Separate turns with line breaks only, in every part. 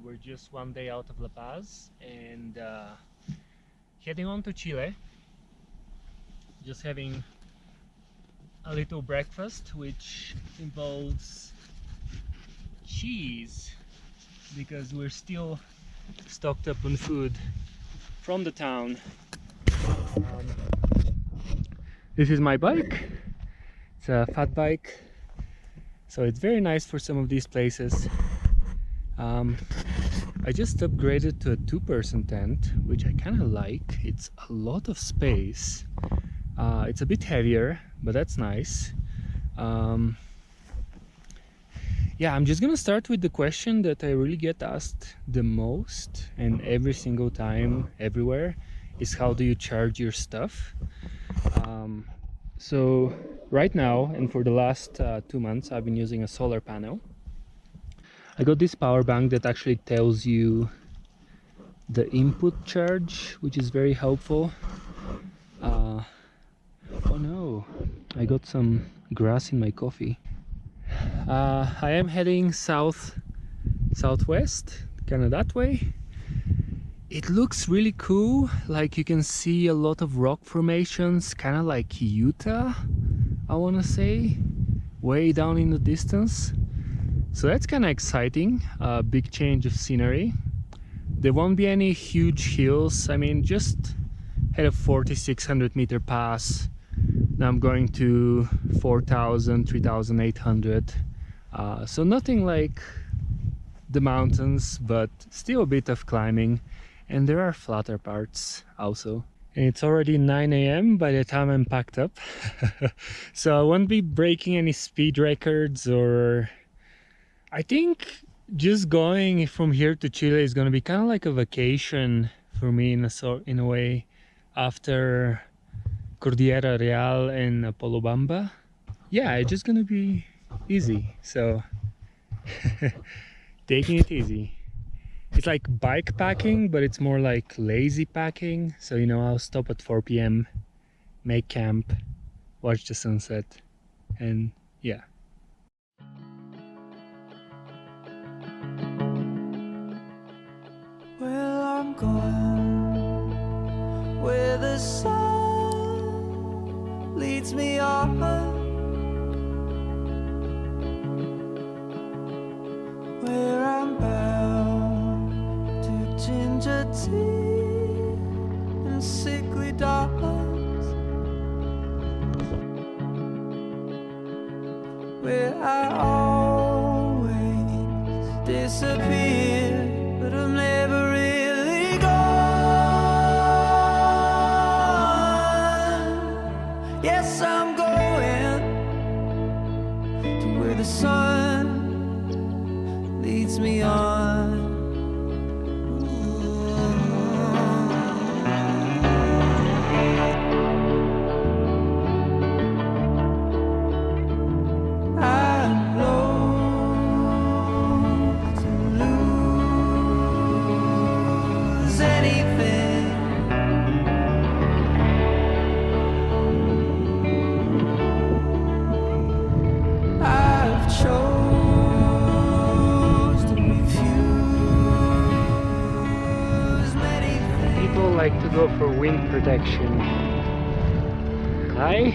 We're just one day out of La Paz and heading on to Chile. Just having a little breakfast, which involves cheese, because we're still stocked up on food from the town. This is my bike. It's a fat bike, so it's very nice for some of these places. I just upgraded to a two-person tent, which I kind of like. It's a lot of space. It's a bit heavier, but that's nice. Yeah, I'm just gonna start with the question that I really get asked the most and every single time, everywhere, is how do you charge your stuff? So right now, and for the last 2 months, I've been using a solar panel. I got this power bank that actually tells you the input charge, which is very helpful. Oh no, I got some grass in my coffee. I am heading southwest, kind of that way. It looks really cool, like you can see a lot of rock formations, kind of like Utah, I want to say, way down in the distance. So that's kind of exciting, a big change of scenery. There won't be any huge hills. I mean, just had a 4,600 meter pass. Now I'm going to 4,000, 3,800. So nothing like the mountains, but still a bit of climbing. And there are flatter parts also. And it's already 9 AM by the time I'm packed up. So I won't be breaking any speed records, or I think just going from here to Chile is going to be kind of like a vacation for me in a way, after Cordillera Real and Apolobamba. Yeah, it's just gonna be easy, so taking it easy. It's like bike packing, but it's more like lazy packing. So, you know, I'll stop at 4 PM, make camp, watch the sunset, and yeah.
Well, I'm going where the sun leads me on, where I'm bound to ginger tea and sickly dogs, where I always disappear, but I'm never really gone. Yes, I'm going to where the sun leads me on. I'm loath to lose anything. I've chose to refuse many things.
People like to go for wind protection. I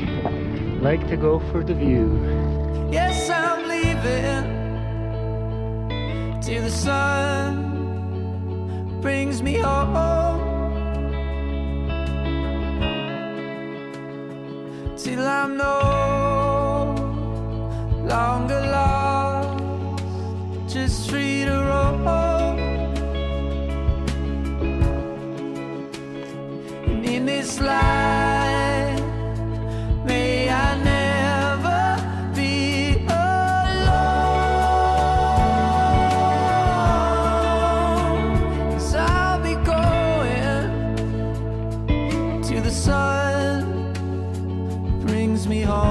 like to go for the view.
Yes, I'm leaving till the sun brings me home, till I'm no longer lost, just free to roam. And in this life, may I never be alone, 'cause I'll be going till the sun brings me home.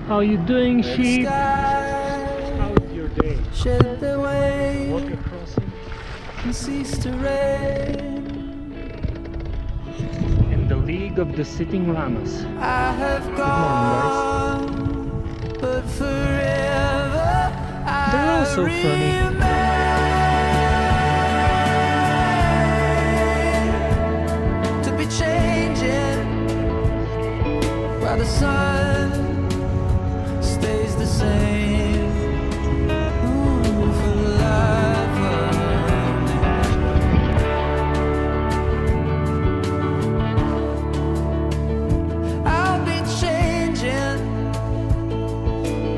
How you doing,
where the
sheep?
sky
How's your day?
shed their weight
Water crossing
and cease to rain.
in the League of the Sitting Llamas.
I have
Good morning, guys.
gone, but forever
They're all
I
so funny.
remain to be changing while the sun stays the same. Ooh, for life I'll be changing,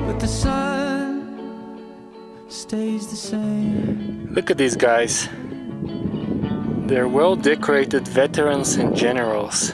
but the sun stays the same.
Look at these guys. They're well decorated veterans and generals.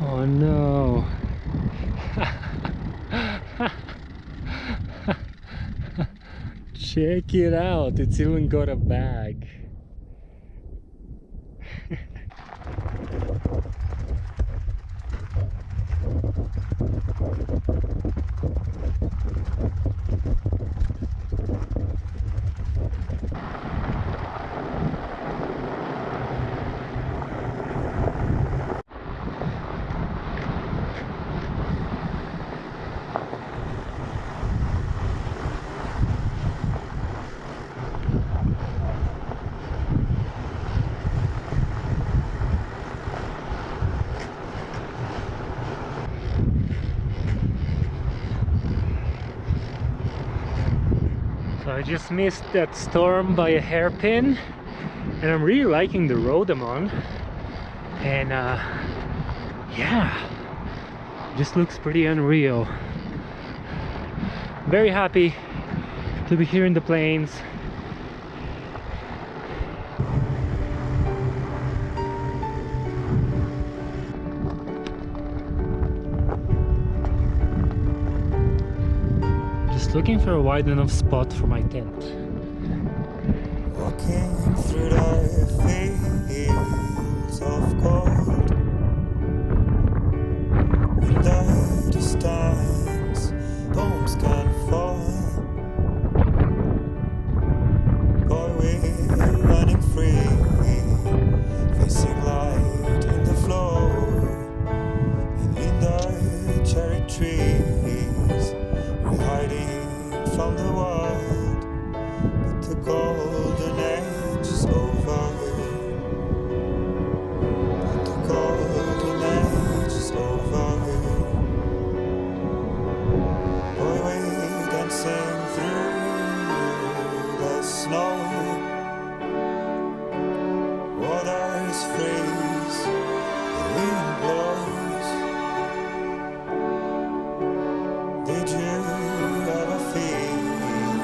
Oh no. Check it out, it's even got a bag. So I just missed that storm by a hairpin, and I'm really liking the road I'm on. And yeah, just looks pretty unreal. Very happy to be here in the plains. Just looking for a wide enough spot for my tent.
Walking through the fields of gold, in the distance, bombs can fall. Boy, we're running free, facing light in the flow, and in the cherry trees, we're hiding from the world. But the golden age is over. But the golden age is over. Boy, we're dancing through the snow. Waters freeze, the wind blows. Did you ever feel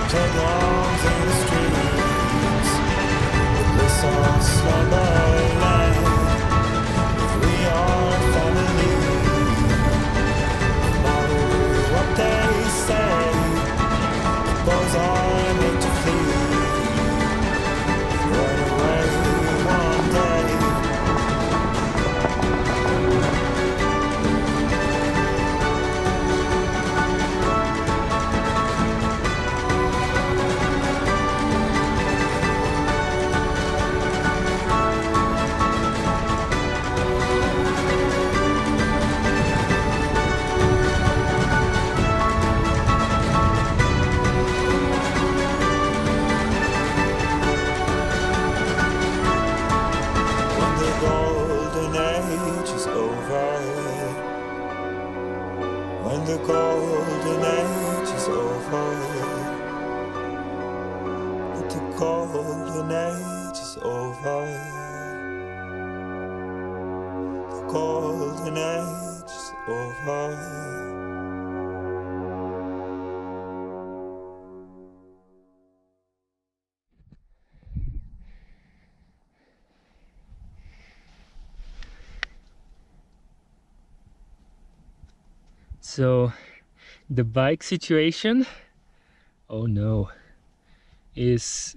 Playgrounds in the streets, the bliss of slumberland. We are family, no matter what they say. Boys are meant to flee, run away one day. When the golden age is over, when the golden age is over, but the golden age is over, the golden age is over.
So the bike situation, oh no, is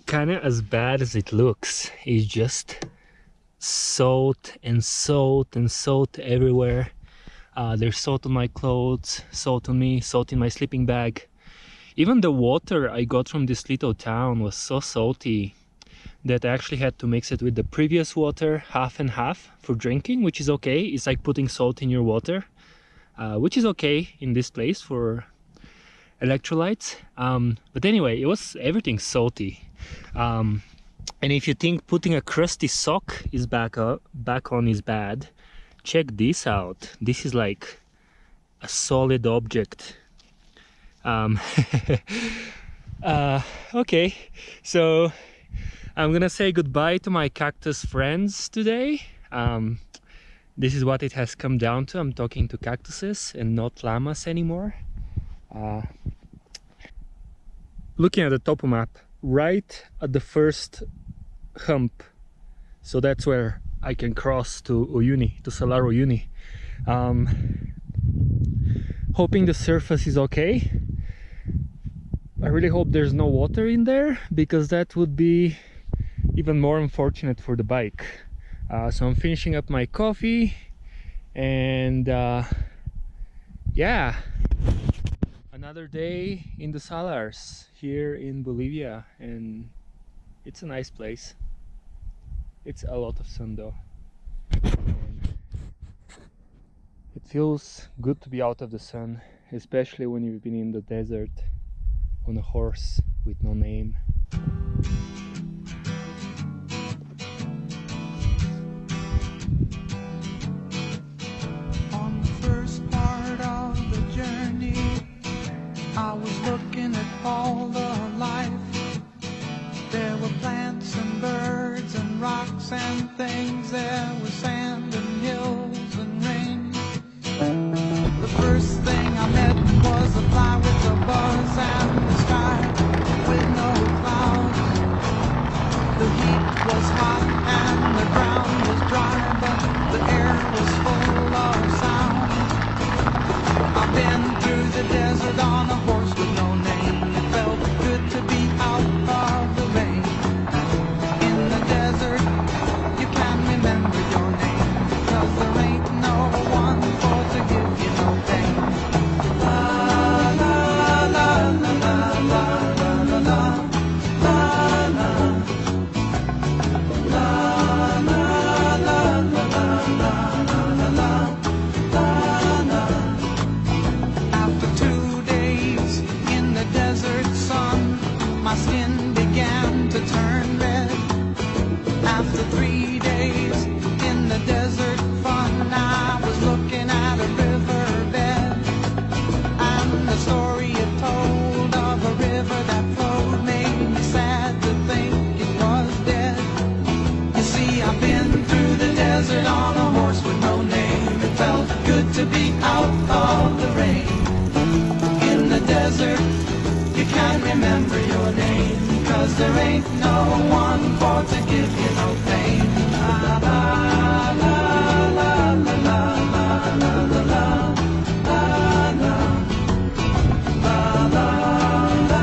kind of as bad as it looks. It's just salt and salt and salt everywhere. There's salt on my clothes, salt on me, salt in my sleeping bag. Even the water I got from this little town was so salty that I actually had to mix it with the previous water, half and half, for drinking, which is okay. It's like putting salt in your water, which is okay in this place for electrolytes. But anyway, it was everything salty. And if you think putting a crusty sock is back on is bad, check this out. This is like a solid object. Okay, so I'm gonna say goodbye to my cactus friends today. This is what it has come down to. I'm talking to cactuses and not llamas anymore. Looking at the topo map, right at the first hump, so that's where I can cross to Uyuni, to Salar Uyuni. Hoping the surface is okay. I really hope there's no water in there, because that would be even more unfortunate for the bike. So I'm finishing up my coffee, and yeah, another day in the Salars here in Bolivia, and it's a nice place. It's a lot of sun though. And it feels good to be out of the sun, especially when you've been in the desert on a horse with no name.
On the first part of the journey, I was looking at all the life. There were plants and birds and rocks and things. There was sand and hills and rain. The first thing I met was a fly with a buzz and the sky with no clouds. The heat was hot and the ground was dry, but the air was full of sound. I've been through the desert on a horse with no name. It felt good to be out of the rain. In the desert, you can remember your name, 'cause there ain't no one for to give you no pain. La la la la la la la la la la. La la la la la la la la la. After 2 days in the desert sun, my skin began to turn red. After 3 days in the desert fun, I was looking at a riverbed, and the story it told of a river that flowed made me sad to think it was dead. You see, I've been through the desert on a horse with no name. It felt good to be out of the rain. In the desert, you can remember 'cause there ain't no one for to give you no pain. La la la la la la la la la la la la la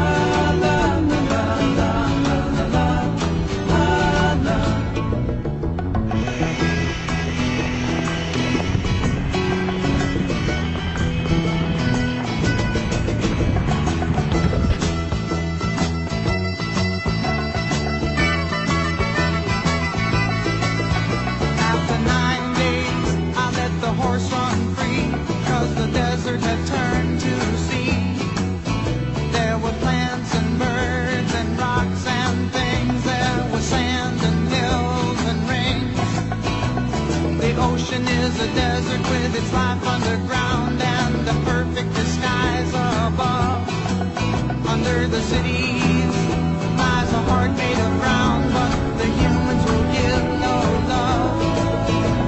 la la la la la. After 9 days, I let the horse run free, 'cause the desert had turned to sea. There were plants and birds and rocks and things. There was sand and hills and rings. The ocean is a desert with its life underground and the perfect disguise above. Under the cities lies a heart made of brown, but the humans will give no love.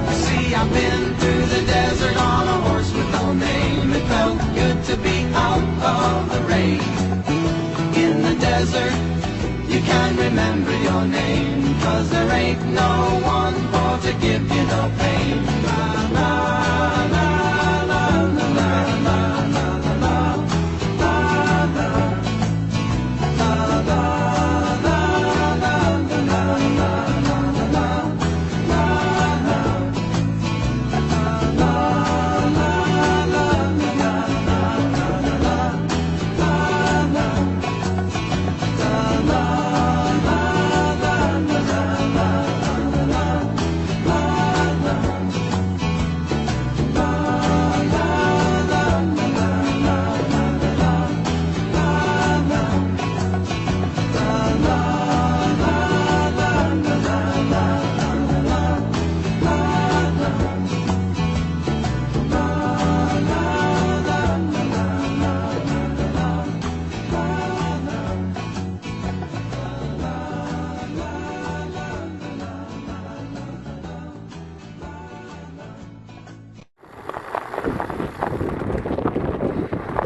You see, I've been through the desert on a horse with no name. It felt good to be out of the rain. In the desert, you can't remember your name, 'cause there ain't no one for to give you no pain. La la la la la la la la la la la.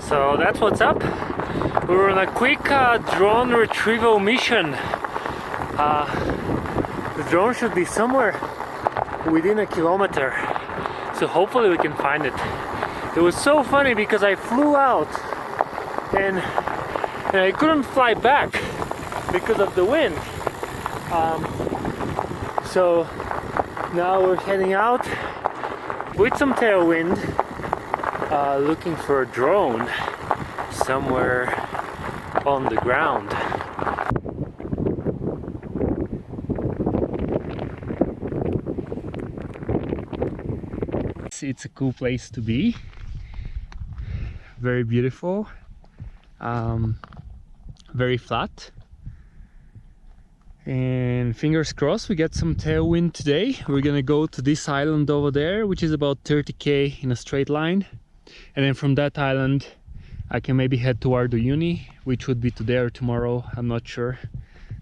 So that's what's up. We were on a quick drone retrieval mission. The drone should be somewhere within a kilometer, so hopefully we can find it. It was so funny because I flew out and I couldn't fly back because of the wind. So now we're heading out with some tailwind, looking for a drone somewhere on the ground. It's a cool place to be, very beautiful, very flat, and fingers crossed we get some tailwind today. We're gonna go to this island over there, which is about 30k in a straight line, and then from that island I can maybe head toward the uni, which would be today or tomorrow, I'm not sure.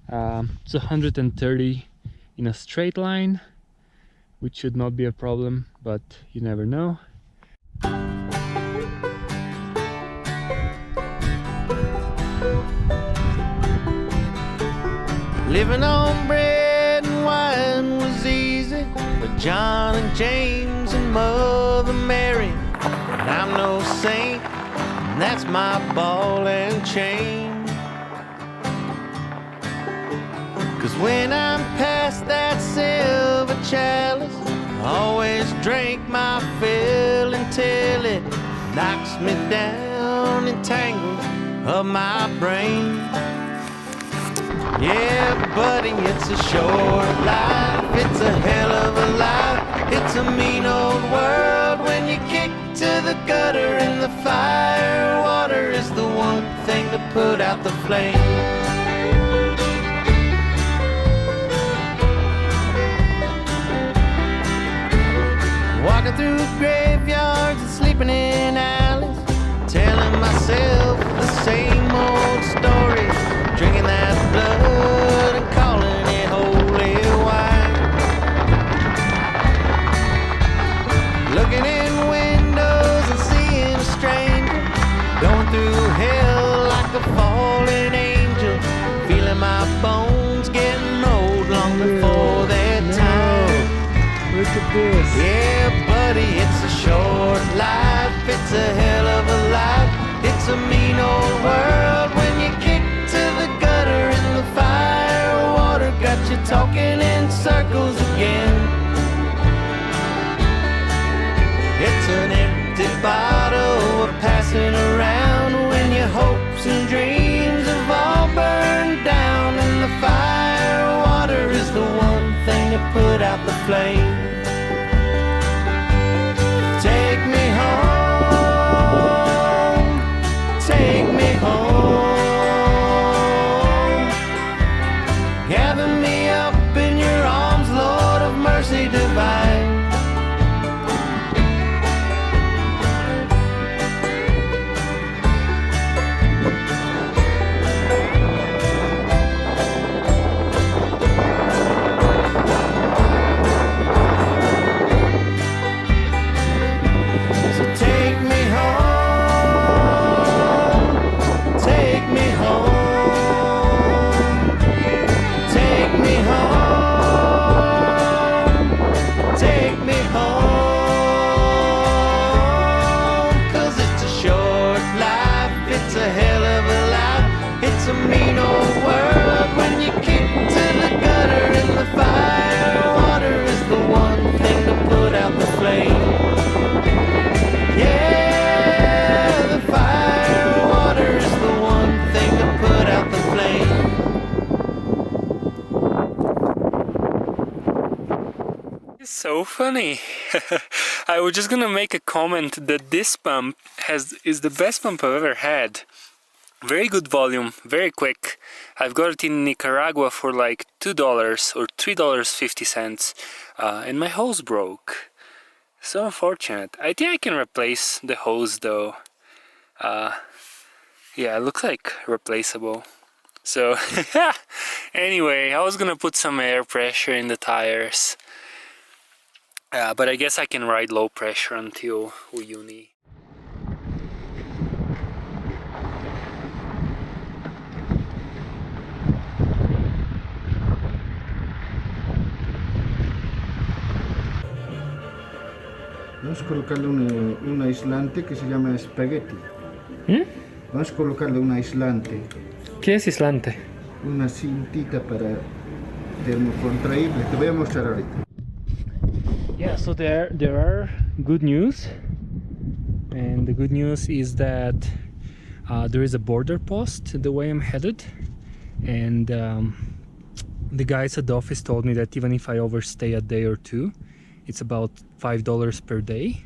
It's 130 in a straight line, which should not be a problem, but you never know.
Living on bread and wine was easy for John and James and Mother Mary. And I'm no saint, and that's my ball and chain. 'Cause when I'm past that silver chalice, I always drink my fill until it knocks me down and tangles up my brain. Yeah, buddy, it's a short life, it's a hell of a life. It's a mean old world when you kick to the gutter and the fire. Water is the one thing to put out the flame. Walking through graveyards and sleeping in alleys, telling myself the same old story, drinking that blood and calling it holy wine. Looking in windows and seeing a stranger, going through hell like a fallen angel, feeling my bones
this.
Yeah, buddy, it's a short life, it's a hell of a life. It's a mean old world when you kick to the gutter and the fire water got you talking in circles again. It's an empty bottle we're passing around when your hopes and dreams have all burned down, and the fire water is the one thing to put out the flame. Take me home, take me home, gather me up in your arms, Lord of mercy divine. It's a mean old world when you kick to the gutter and the fire water is the one thing to put out the flame. Yeah, the fire water is the one thing to put out the flame.
It's so funny. I was just gonna make a comment that this pump is the best pump I've ever had. Very good volume, very quick. I've got it in Nicaragua for like $2 or $3.50, and my hose broke. So unfortunate. I think I can replace the hose though. Yeah, it looks like replaceable. So anyway, I was gonna put some air pressure in the tires, but I guess I can ride low pressure until Uyuni.
Vamos a colocarle un aislante que se llama spaghetti. Vamos a colocarle un aislante,
¿Qué es aislante?
una cintita para termocontraíble. Te voy a mostrar ahorita.
Yeah, so there are good news, and the good news is that there is a border post the way I'm headed, and the guys at the office told me that even if I overstay a day or two, it's about $5 per day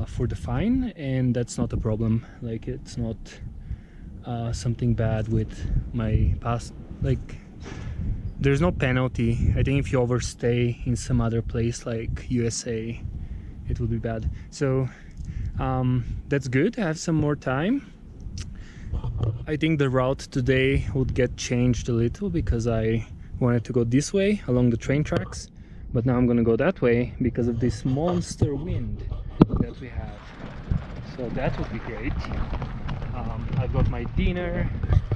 for the fine, and that's not a problem. Like, it's not something bad with my past, like there's no penalty. I think if you overstay in some other place like USA, it would be bad. So that's good. I have some more time. I think the route today would get changed a little because I wanted to go this way along the train tracks, but now I'm gonna go that way because of this monster wind that we have. So that would be great. I've got my dinner,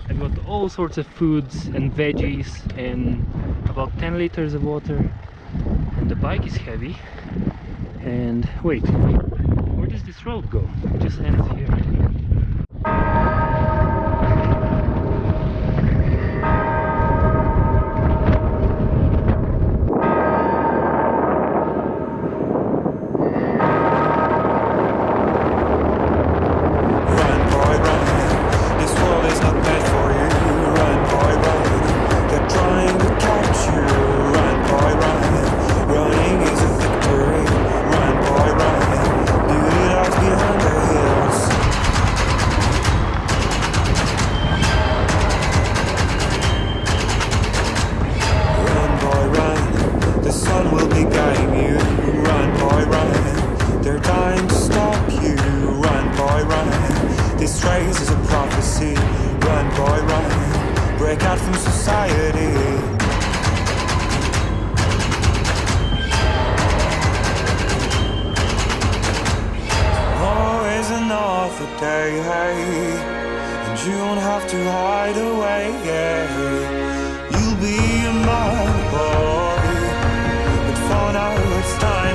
I've got all sorts of foods and veggies and about 10 liters of water, and the bike is heavy. And wait, where does this road go? It just ends here.
And you don't have to hide away, yeah. You'll be a my boy, but for now it's time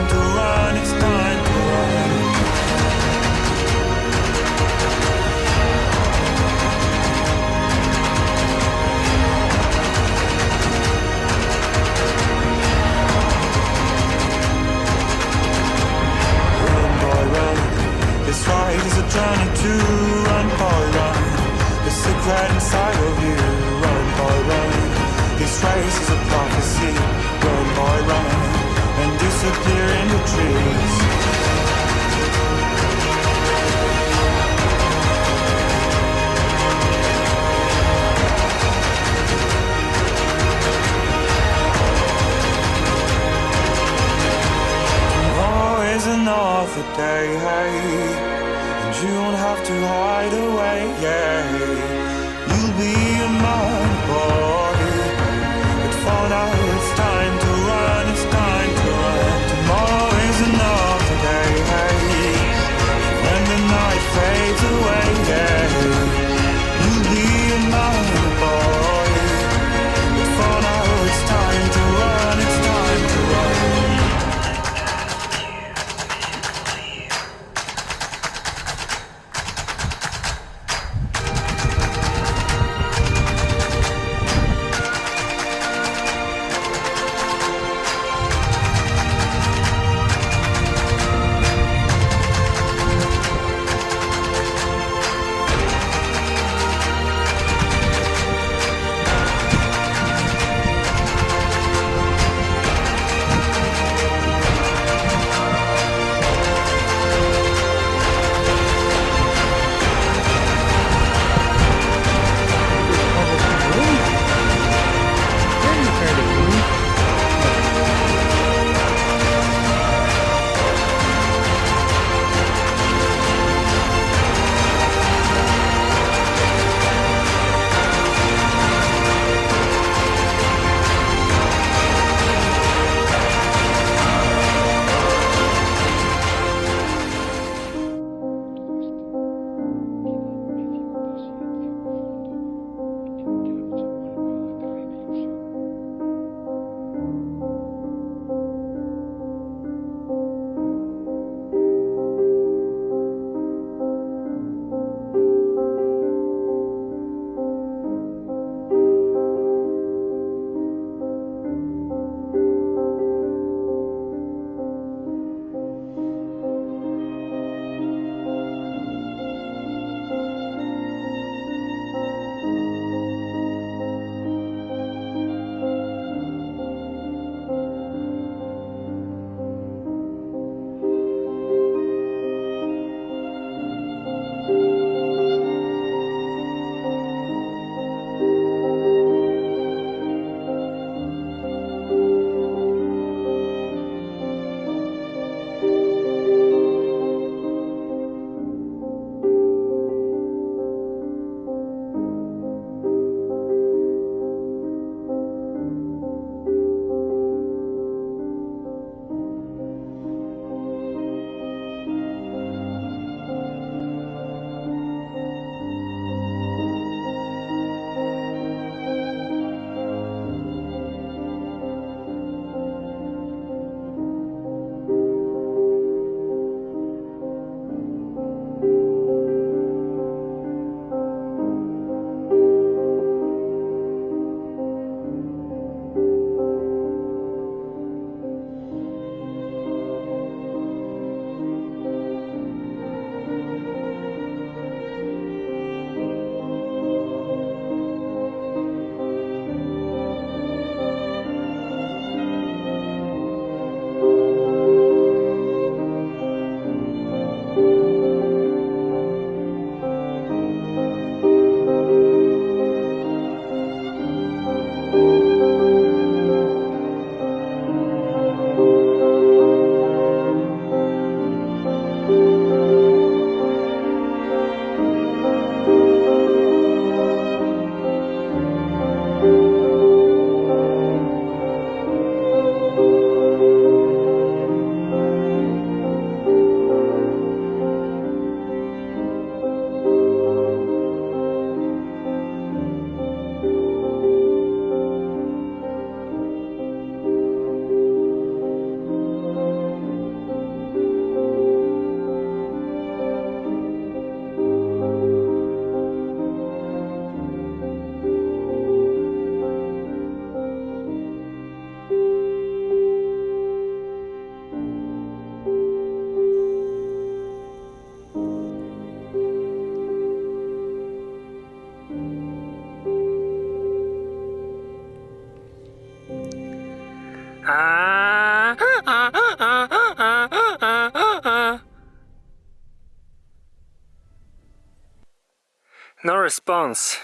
No response.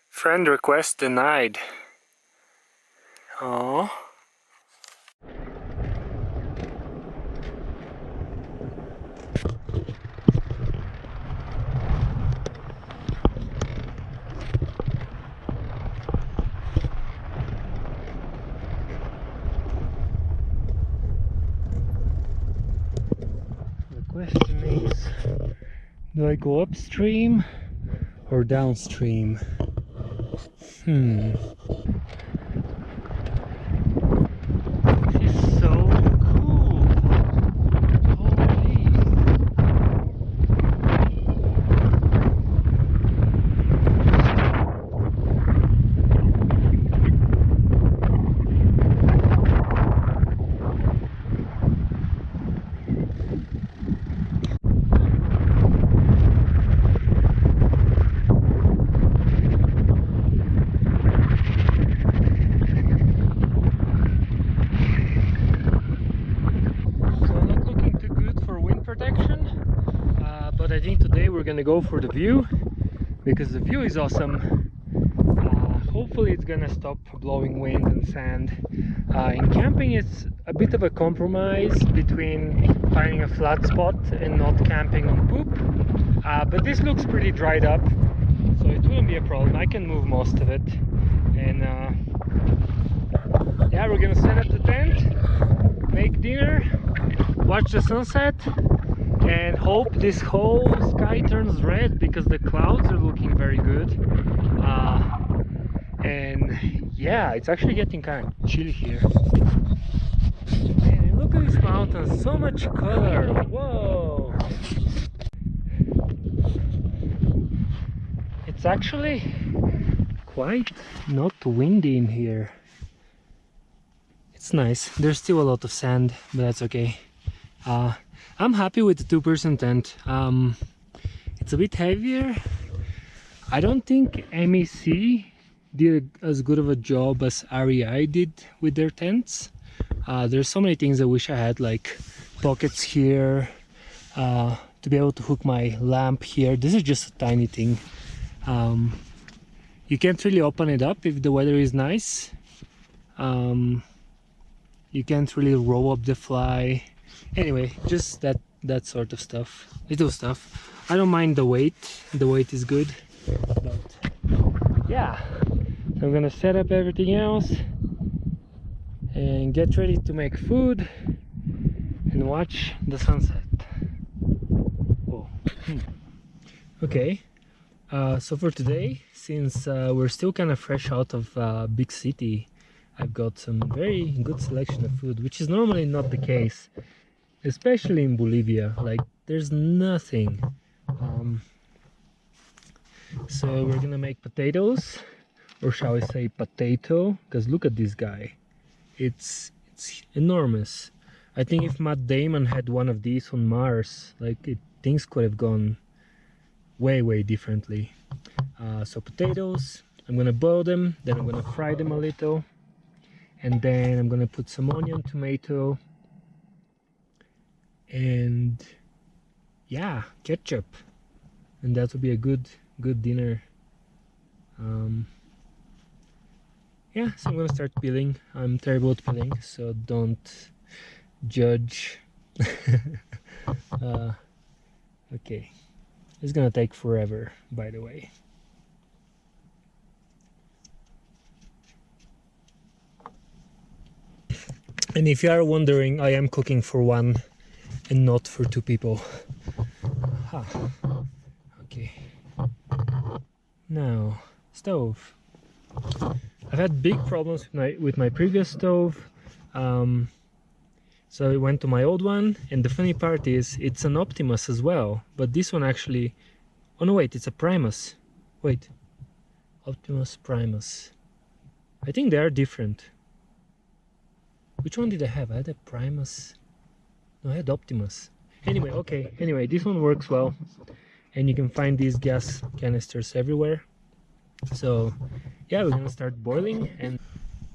Friend request denied. Oh. The question is, do I go upstream or downstream? This is so cool. Holy. But I think today we're gonna go for the view because the view is awesome. Hopefully it's gonna stop blowing wind and sand. In camping it's a bit of a compromise between finding a flat spot and not camping on poop, but this looks pretty dried up, so it wouldn't be a problem. I can move most of it. And yeah, we're gonna set up the tent, make dinner, watch the sunset, and hope this whole sky turns red because the clouds are looking very good. And yeah, it's actually getting kind of chilly here. Man, look at these mountains, so much color. Whoa! It's actually quite not windy in here. It's nice. There's still a lot of sand, but that's okay. I'm happy with the two-person tent. It's a bit heavier. I don't think MEC did as good of a job as REI did with their tents. There's so many things I wish I had, like pockets here, to be able to hook my lamp here. This is just a tiny thing. You can't really open it up if the weather is nice. You can't really roll up the fly. Anyway, just that sort of stuff, little stuff. I don't mind the weight. The weight is good, but yeah. So I'm gonna set up everything else and get ready to make food and watch the sunset. Whoa. Okay. So for today, since we're still kind of fresh out of big city, I've got some very good selection of food, which is normally not the case, especially in Bolivia. Like, there's nothing. So we're gonna make potatoes, or shall I say potato, because look at this guy. It's enormous. I think if Matt Damon had one of these on Mars, things could have gone way differently. So potatoes, I'm gonna boil them, then I'm gonna fry them a little, and then I'm gonna put some onion, tomato, and yeah, ketchup, and that will be a good dinner. Yeah, so I'm gonna start peeling. I'm terrible at peeling, so don't judge. Okay, it's gonna take forever, by the way. And if you are wondering, I am cooking for one and not for two people. Okay. Now, stove. I've had big problems with my previous stove, so I went to my old one, and the funny part is it's an Optimus as well, but this one actually, oh no wait, it's a Primus. Wait, Optimus, Primus. I think they are different. Which one did I have? I had a Primus. No, I had Optimus. Anyway, okay. Anyway, this one works well, and you can find these gas canisters everywhere. So yeah, we're gonna start boiling, and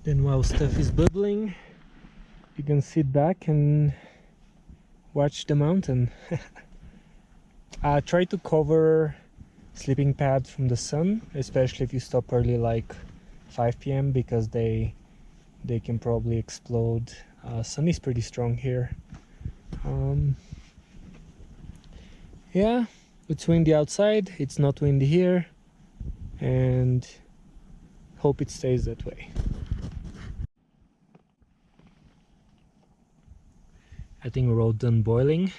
then while stuff is bubbling, you can sit back and watch the mountain. Try to cover sleeping pad from the sun, especially if you stop early like 5 p.m. because they can probably explode. Sun is pretty strong here. Yeah, it's windy outside, it's not windy here, and hope it stays that way. I think we're all done boiling.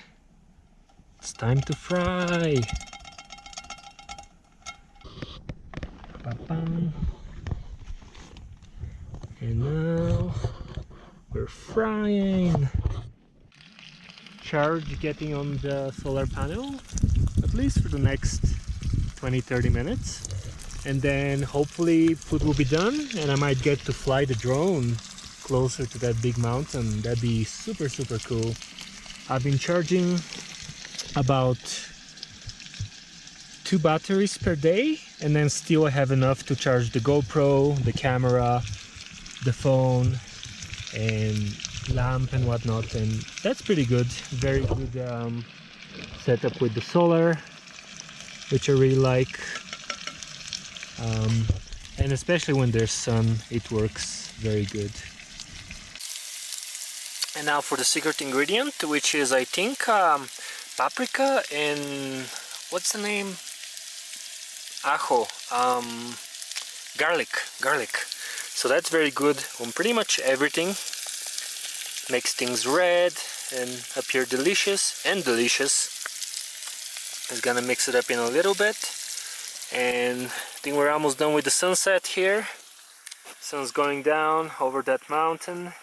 It's time to fry. Ba-bam. And now we're frying. Charge getting on the solar panel, at least for the next 20-30 minutes. And then hopefully food will be done and I might get to fly the drone closer to that big mountain. That'd be super cool. I've been charging about 2 batteries per day, and then still I have enough to charge the GoPro, the camera, the phone, and lamp and whatnot, and that's pretty good. Very good setup with the solar, which I really like, and especially when there's sun, it works very good. And now for the secret ingredient, which is I think paprika and what's the name? Ajo, garlic. So that's very good on pretty much everything. Makes things red and appear delicious and delicious. Just gonna mix it up in a little bit, and I think we're almost done with the sunset here. Sun's going down over that mountain.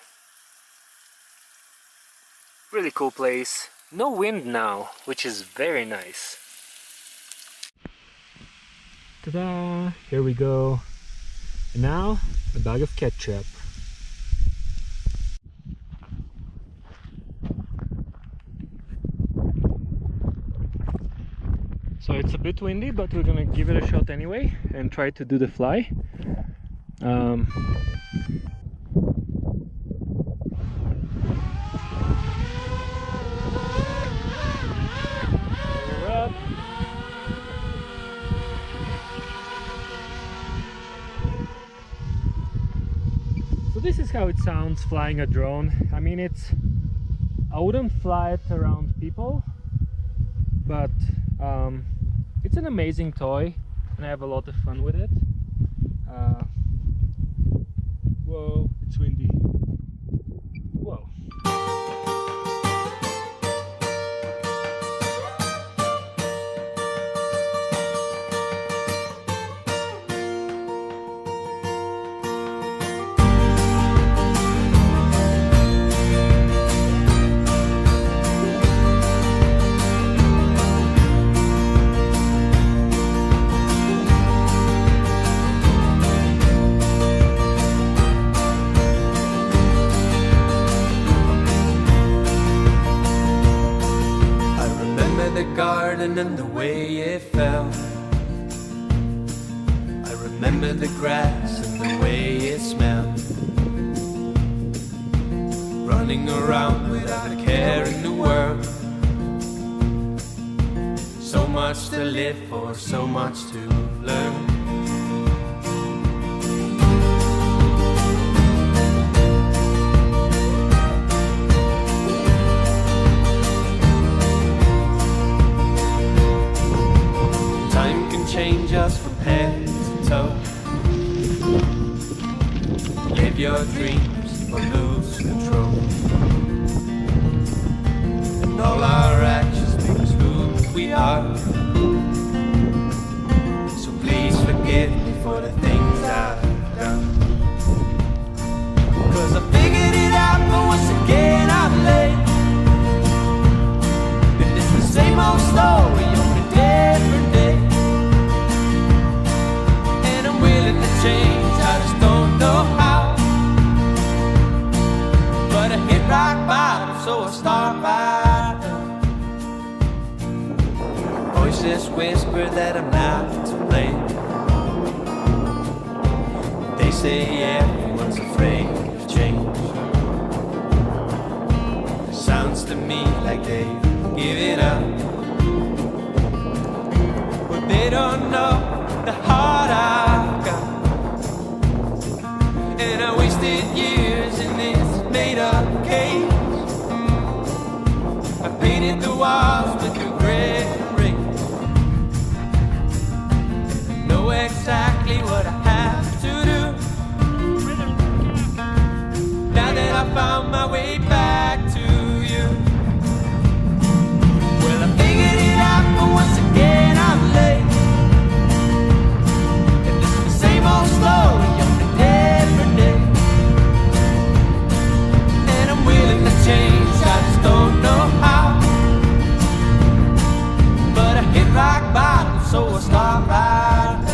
Really cool place. No wind now, which is very nice. Ta-da! Here we go. And now a bag of ketchup. So it's a bit windy, but we're gonna give it a shot anyway and try to do the fly. So this is how it sounds flying a drone. I mean, I wouldn't fly it around people, but it's an amazing toy and I have a lot of fun with it. Whoa, it's windy. Whoa.
Garden and the way it fell. I remember the grass and the way it smelled. Running around without a care in the world. So much to live for, so much to learn. Change us from head to toe. Live your dreams or lose control. And all our actions make us who we are. So please forgive me for the things I've done. 'Cause I figured it out, but once again I'm late. And it's the same old story on a different day. Change, I just don't know how. But I hit rock bottom, so I start by now. Voices whisper that I'm not to blame. They say everyone's afraid of change. Sounds to me like they give it up. But they They don't know the heart I've got, and I wasted years in this made-up cage. I painted the walls with a gray ring. Know exactly what I have to do. Now that I found my way back to you, well, I figured it out, but once again I'm late. And this is the same old story of the every day. And I'm willing to change, I just don't know how. But I hit rock bottom, so I start right now.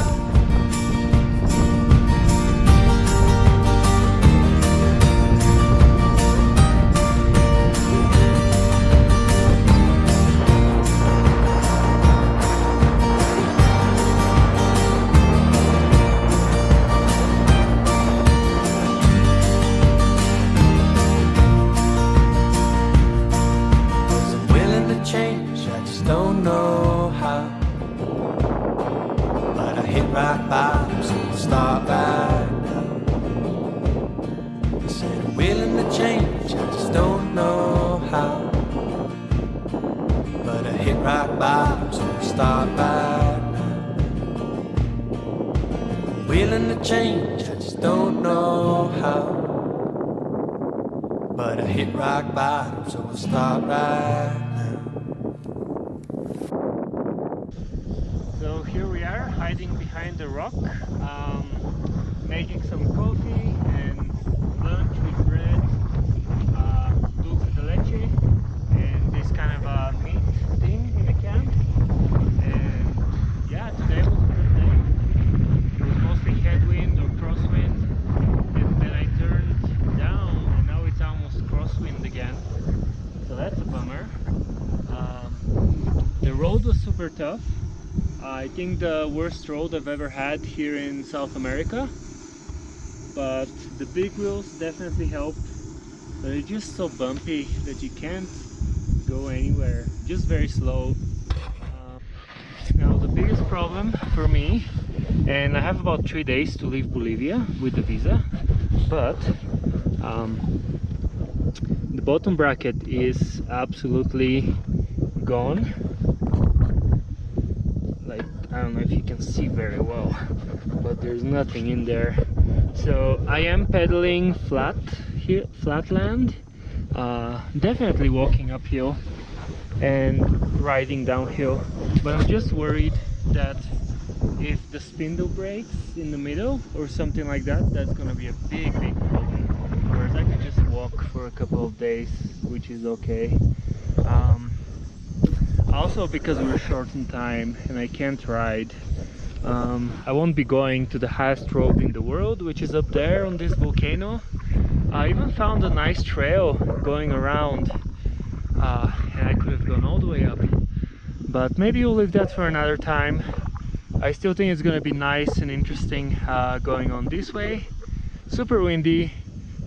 Change, I just don't know how. But I hit rock bottom, so I'll start right now. I said I'm willing to change, I just don't know how. But I hit rock bottom, so I'll start right now. I'm willing to change, I just don't know how. But I hit rock bottom, so I'll start right now.
So here we are, hiding behind the rock, making some coffee and lunch with bread, dulce de leche, and this kind of a meat thing in the can. And yeah, today was a good day. It was mostly headwind or crosswind, and then I turned down, and now it's almost crosswind again. So that's a bummer. The road was super tough. I think the worst road I've ever had here in South America, but the big wheels definitely helped. But it's just so bumpy that you can't go anywhere, just very slow. Now the biggest problem for me, and I have about 3 days to leave Bolivia with the visa, but the bottom bracket is absolutely gone. Like, I don't know if you can see very well, but there's nothing in there. So I am pedaling flat here, flatland, definitely walking uphill and riding downhill, but I'm just worried that if the spindle breaks in the middle or something like that, that's gonna be a big problem. Whereas I can just walk for a couple of days, which is okay. Also, because we're short in time and I can't ride, I won't be going to the highest road in the world, which is up there on this volcano. I even found a nice trail going around, and I could have gone all the way up, but maybe we'll leave that for another time. I still think it's gonna be nice and interesting going on this way. Super windy,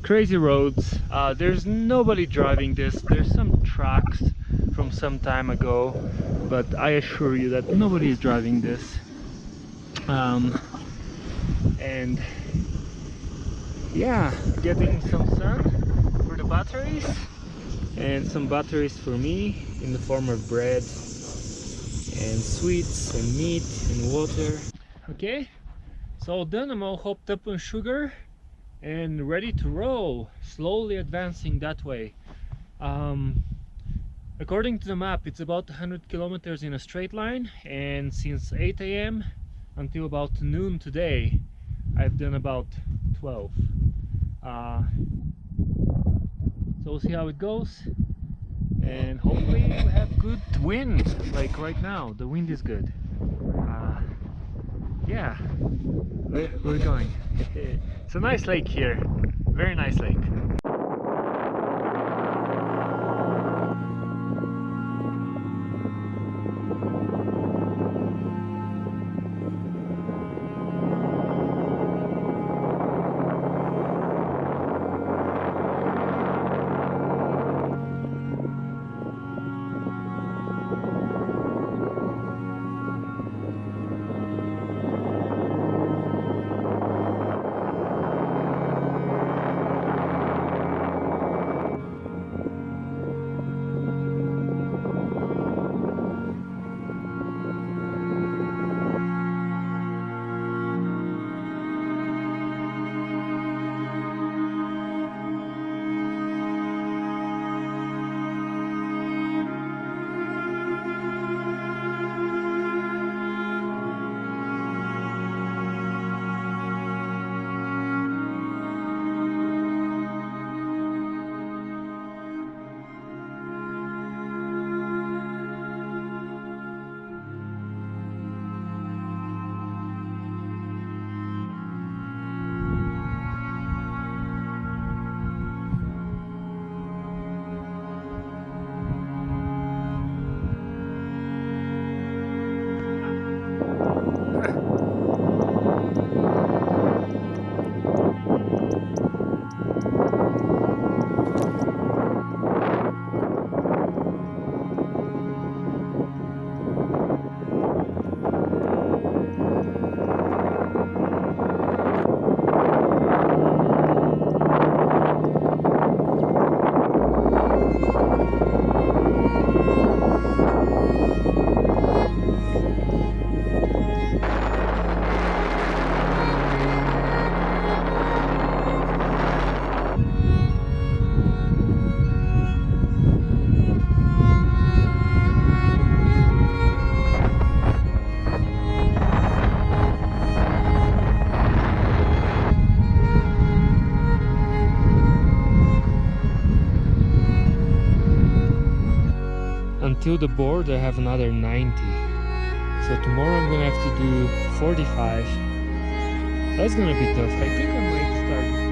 crazy roads. There's nobody driving this. There's some trucks from some time ago, but I assure you that nobody is driving this. And yeah, getting some sun for the batteries and some batteries for me in the form of bread and sweets and meat and water. Okay, it's all done. I'm all hopped up on sugar and ready to roll, slowly advancing that way. According to the map, it's about 100 kilometers in a straight line, and since 8 AM until about noon today, I've done about 12. So we'll see how it goes, and hopefully we have good wind. Like right now, the wind is good. Yeah, we're going. It's a nice lake here, very nice lake. till the board I have another 90. So tomorrow I'm gonna have to do 45. That's gonna be tough. I think I might start.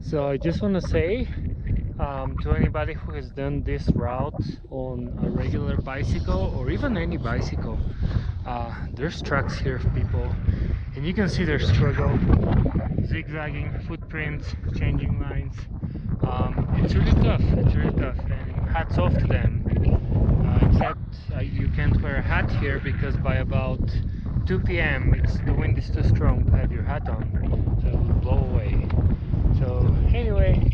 So I just want to say to anybody who has done this route on a regular bicycle or even any bicycle, there's tracks here of people and you can see their struggle, zigzagging, footprints, changing lines. It's really tough, and hats off to them. Except you can't wear a hat here because by about 2 p.m. the wind is too strong to have your hat on, so it will blow away. So anyway,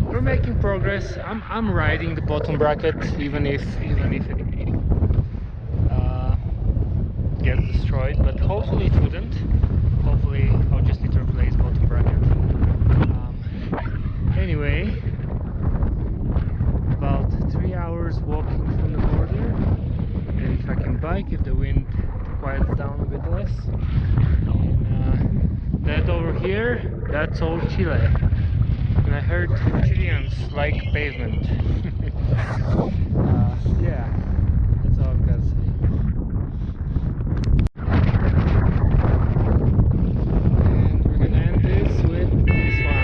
we're making progress. I'm riding the bottom bracket, even if it gets destroyed, but hopefully it wouldn't. Hopefully I'll just need to replace bottom bracket. Anyway, about 3 hours walking from the border, and if I can bike, if the wind quiets down a bit less. And that over here, that's all Chile. And I heard Chileans like pavement. Yeah, that's all I've got to say. And we're gonna end this with this one.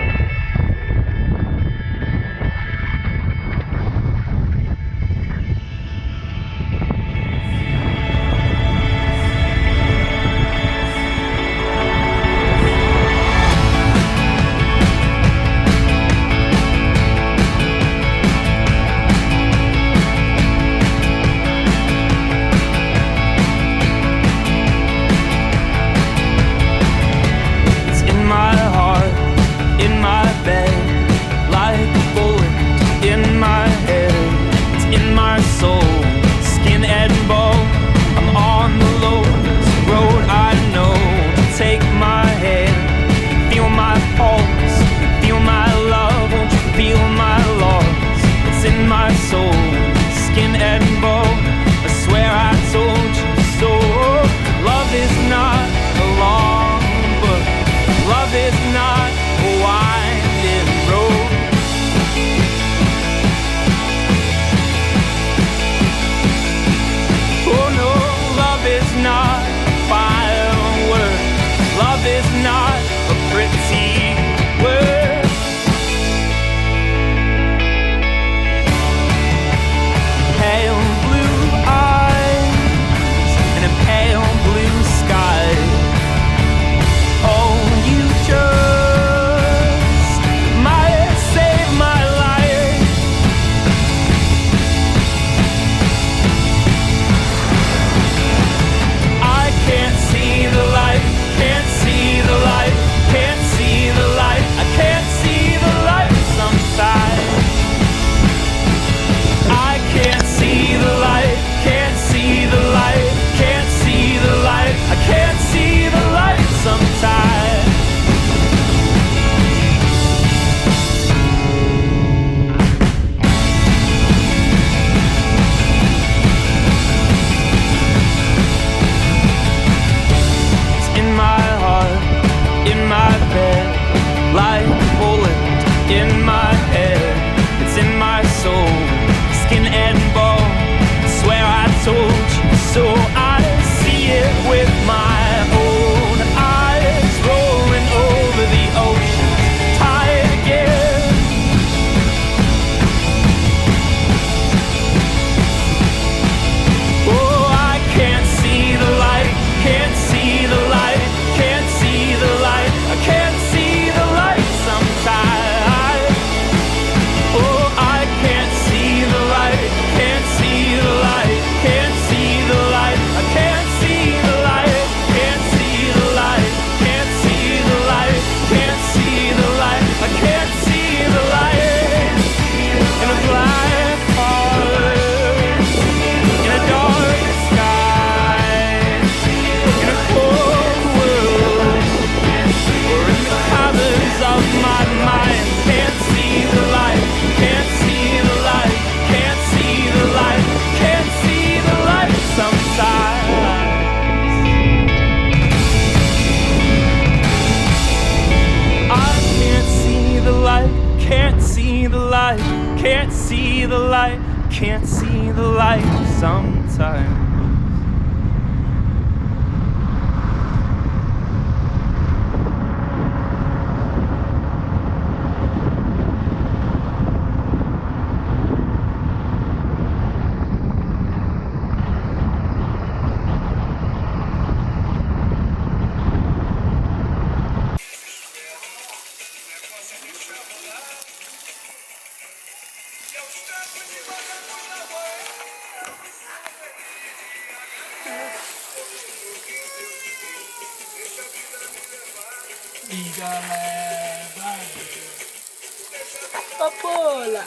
in my head, it's in my soul, skin and bone. Swear I told you so. I see it with my own eyes, rolling over the ocean, tide again. Oh, I can't see the light, can't see the light, can't see the light, I can't see the light sometimes. Oh, I can't see the light, can't see the light, can't see the light, I can't see the light, can't see the light, can't see the light, can't see the light, I can't see the light. In a black heart, in a dark sky, in a cold world, or in the colors of my mind. Can't see the light, can't see the light, can't see the light, can't see the light sometimes. I can't see the light, can't see the light, can't see the light, can't see the light sometimes.
Papola.